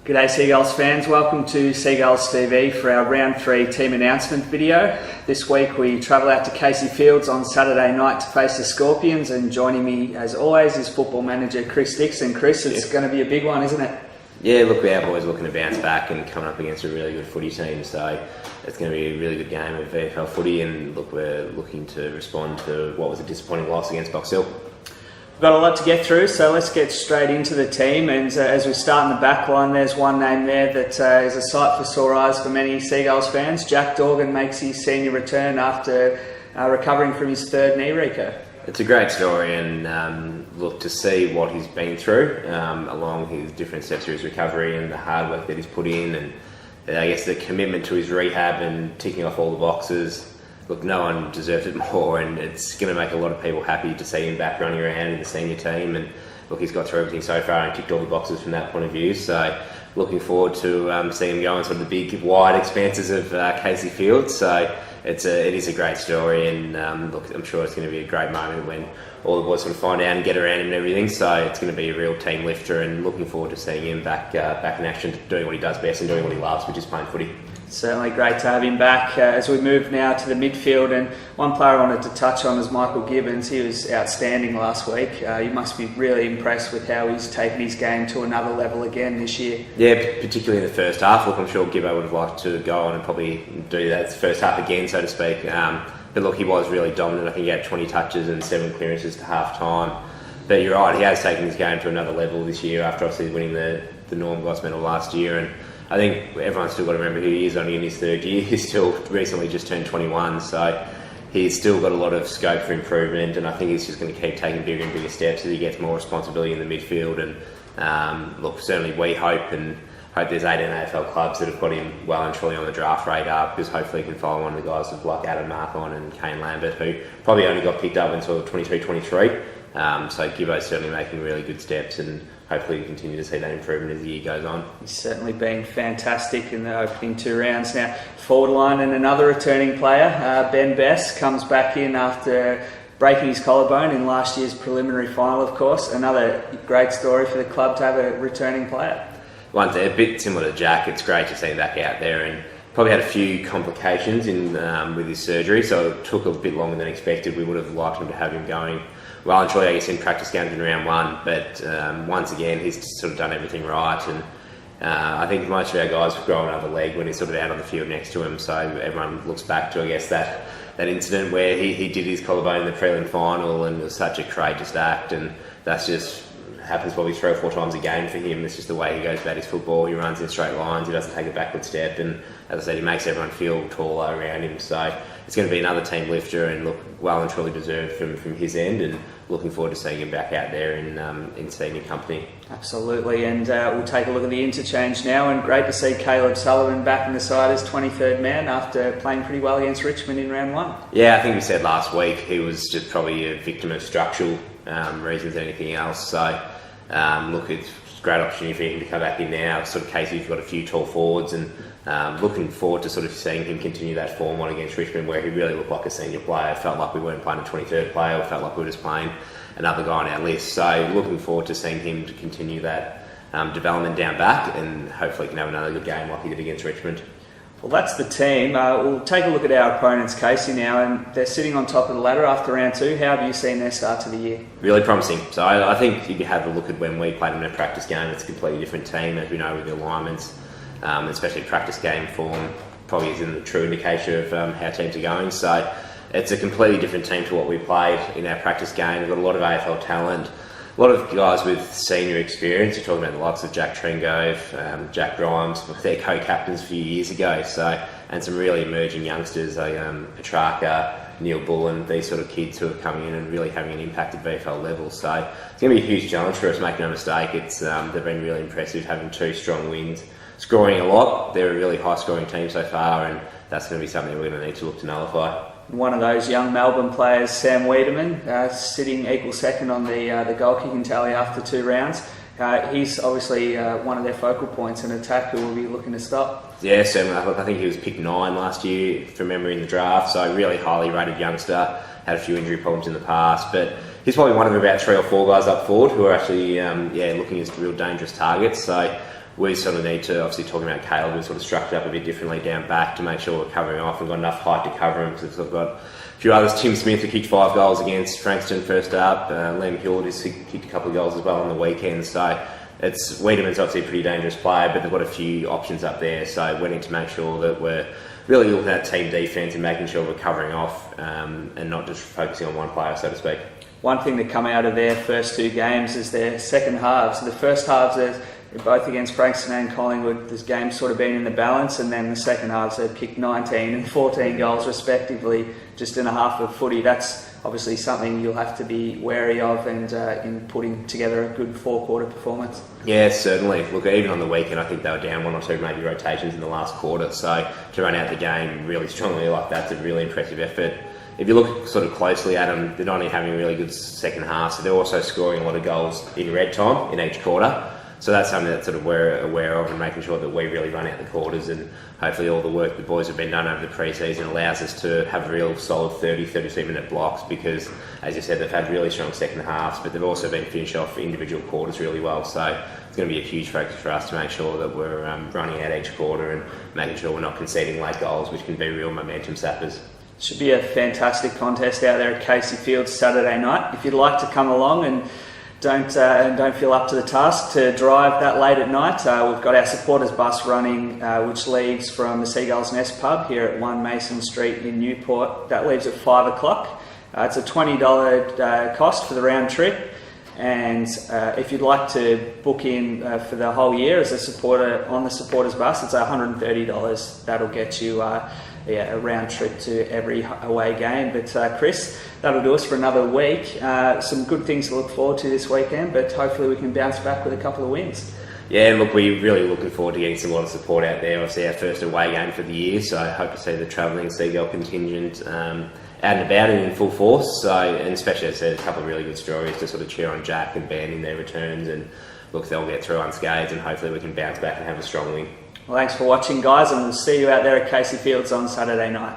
G'day Seagulls fans, welcome to Seagulls TV for our round 3 team announcement video. This week we travel out to Casey Fields on Saturday night to face the Scorpions, and joining me as always is football manager Chris Dixon. Chris, it's going to be a big one, isn't it? Yeah, look, our boys looking to bounce back and coming up against a really good footy team, so it's going to be a really good game of VFL footy, and look, we're looking to respond to what was a disappointing loss against Box Hill. We've got a lot to get through, so let's get straight into the team. And as we start in the back line, there's one name there that is a sight for sore eyes for many Seagulls fans. Jack Dorgan makes his senior return after recovering from his third knee recur. It's a great story, and look, to see what he's been through along his different steps through his recovery and the hard work that he's put in, and I guess the commitment to his rehab and ticking off all the boxes. Look, no one deserves it more, and it's going to make a lot of people happy to see him back running around in the senior team. And look, he's got through everything so far and ticked all the boxes from that point of view. So looking forward to seeing him go on sort of the big, wide expanses of Casey Fields. So it is a great story, and look, I'm sure it's going to be a great moment when all the boys sort of find out and get around him and everything. So it's going to be a real team lifter, and looking forward to seeing him back in action, doing what he does best and doing what he loves, which is playing footy. Certainly great to have him back. As we move now to the midfield, and one player I wanted to touch on is Michael Gibbons. He was outstanding last week. You must be really impressed with how he's taken his game to another level again this year. Yeah, particularly in the first half. Look, I'm sure Gibbo would have liked to go on and probably do that first half again, so to speak. But look, he was really dominant. I think he had 20 touches and 7 clearances to half time. But you're right, he has taken his game to another level this year after obviously winning the Norm Goss medal last year. And I think everyone's still got to remember who he is, only in his third year. He's still recently just turned 21, so he's still got a lot of scope for improvement, and I think he's just going to keep taking bigger and bigger steps as he gets more responsibility in the midfield. And look, certainly we hope there's 18 AFL clubs that have got him well and truly on the draft radar, because hopefully he can follow one of the guys like Adam Markon and Kane Lambert, who probably only got picked up until 22-23. So Gibbo's certainly making really good steps, and hopefully we continue to see that improvement as the year goes on. He's certainly been fantastic in the opening 2 rounds. Now, forward line and another returning player, Bese, comes back in after breaking his collarbone in last year's preliminary final, of course. Another great story for the club to have a returning player. Once a bit similar to Jack, it's great to see him back out there, and probably had a few complications with his surgery, so it took a bit longer than expected. We would have liked him to have him going well and truly, I guess, in practice games in round 1, but once again he's sort of done everything right, and I think most of our guys have grown another leg when he's sort of out on the field next to him, so everyone looks back to, I guess, that incident where he did his collarbone in the prelim final, and it was such a courageous act, and that's just happens probably 3 or 4 times a game for him. It's just the way he goes about his football. He runs in straight lines, he doesn't take a backward step, and as I said, he makes everyone feel taller around him. So it's going to be another team lifter, and look, well and truly deserved from his end, and looking forward to seeing him back out there in senior company. Absolutely, and we'll take a look at the interchange now, and great to see Caleb Sullivan back in the side as 23rd man after playing pretty well against Richmond in round 1. Yeah, I think we said last week he was just probably a victim of structural reasons than anything else. So look, it's a great opportunity for him to come back in now. Sort of Casey's got a few tall forwards, and looking forward to sort of seeing him continue that form on against Richmond, where he really looked like a senior player. Felt like we weren't playing a 23rd player, or felt like we were just playing another guy on our list. So looking forward to seeing him to continue that development down back, and hopefully can have another good game like he did against Richmond. Well, that's the team. We'll take a look at our opponents, Casey, now, and they're sitting on top of the ladder after round 2. How have you seen their start to the year? Really promising. So I think if you have a look at when we played in a practice game, it's a completely different team, as we know, with the alignments, especially practice game form probably isn't the true indication of how teams are going. So it's a completely different team to what we played in our practice game. We've got a lot of AFL talent, a lot of guys with senior experience. You're talking about the likes of Jack Trengove, Jack Grimes, their co-captains a few years ago. So, and some really emerging youngsters like Petrarca, Neil Bullen, these sort of kids who are coming in and really having an impact at VFL level. So it's going to be a huge challenge for us, make no mistake. They've been really impressive, having 2 strong wins, scoring a lot. They're a really high-scoring team so far, and that's going to be something we're going to need to look to nullify. One of those young Melbourne players, Sam Wiedemann, sitting equal second on the goal kicking tally after 2 rounds. He's obviously one of their focal points in attack who we'll be looking to stop. Yeah, certainly. I think he was picked 9 last year from memory in the draft, so really highly rated youngster. Had a few injury problems in the past, but he's probably one of about 3 or 4 guys up forward who are actually looking as real dangerous targets. So we sort of need to, obviously talking about Caleb, we're sort of structured up a bit differently down back to make sure we're covering off and got enough height to cover him, because we've got a few others. Tim Smith, who kicked 5 goals against Frankston first up. Liam Hewlett has kicked a couple of goals as well on the weekend. So Wiedemann's obviously a pretty dangerous player, but they've got a few options up there. So we need to make sure that we're really looking at team defence and making sure we're covering off and not just focusing on one player, so to speak. One thing that come out of their first 2 games is their second halves. So the first halves are both against Frankston and Collingwood. This game's sort of been in the balance, and then the second halves they've kicked 19 and 14 goals respectively, just in a half of footy. That's obviously something you'll have to be wary of, and in putting together a good 4-quarter performance. Yeah, certainly. Look, even on the weekend, I think they were down 1 or 2 maybe rotations in the last quarter. So to run out the game really strongly like that's a really impressive effort. If you look sort of closely at them, they're not only having a really good second half, so they're also scoring a lot of goals in red time in each quarter. So that's something that sort of we're aware of, and making sure that we really run out the quarters, and hopefully all the work the boys have been done over the pre-season allows us to have real solid 32 minute blocks, because as you said, they've had really strong second halves, but they've also been finished off individual quarters really well. So it's going to be a huge focus for us to make sure that we're running out each quarter and making sure we're not conceding late goals, which can be real momentum sappers. Should be a fantastic contest out there at Casey Fields Saturday night. If you'd like to come along and don't feel up to the task to drive that late at night, we've got our supporters bus running, which leaves from the Seagull's Nest pub here at 1 Mason Street in Newport. That leaves at 5 o'clock. It's a $20 cost for the round trip, and if you'd like to book in for the whole year as a supporter on the supporters bus, it's $130. That'll get you a round trip to every away game. But Chris, that'll do us for another week. Some good things to look forward to this weekend, but hopefully we can bounce back with a couple of wins. Yeah, look, we're really looking forward to getting a lot of support out there. Obviously our first away game for the year, so I hope to see the travelling Seagull contingent out and about and in full force. So, and especially as I said, a couple of really good stories to sort of cheer on Jack and Ben in their returns, and look, they'll get through unscathed, and hopefully we can bounce back and have a strong win. Well, thanks for watching, guys, and we'll see you out there at Casey Fields on Saturday night.